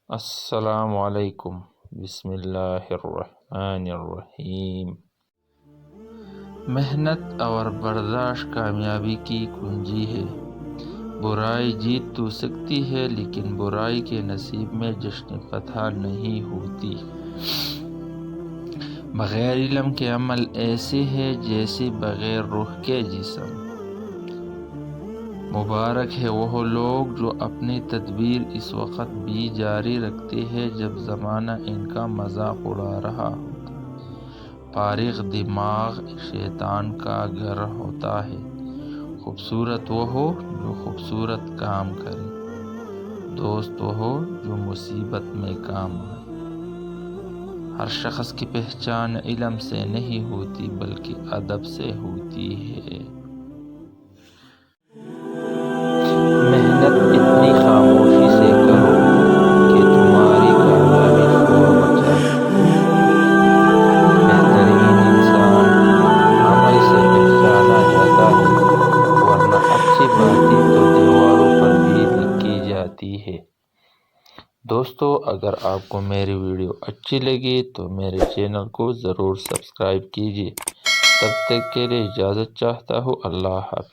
السلام علیکم۔ بسم اللہ الرحمن الرحیم۔ محنت اور برداشت کامیابی کی کنجی ہے۔ برائی جیت تو سکتی ہے لیکن برائی کے نصیب میں جشن فتح نہیں ہوتی۔ بغیر علم کے عمل ایسے ہے جیسے بغیر روح کے جسم۔ مبارک ہے وہ لوگ جو اپنی تدبیر اس وقت بھی جاری رکھتے ہیں جب زمانہ ان کا مذاق اڑا رہا ہوتا۔ فارغ دماغ شیطان کا گھر ہوتا ہے۔ خوبصورت وہ ہو جو خوبصورت کام کرے، دوست وہ ہو جو مصیبت میں کام آئے۔ ہر شخص کی پہچان علم سے نہیں ہوتی بلکہ ادب سے ہوتی ہے۔ محنت اتنی خاموشی سے کرو کہ تمہاری کامیابی شور مچا دے۔ بہترین انسان عمل سے پہچانا جاتا ہے، ورنہ اچھی باتیں تو دیواروں پر بھی لکھی جاتی ہے۔ دوستو، اگر آپ کو میری ویڈیو اچھی لگی تو میرے چینل کو ضرور سبسکرائب کیجیے۔ تب تک کے لیے اجازت چاہتا ہوں۔ اللہ حافظ۔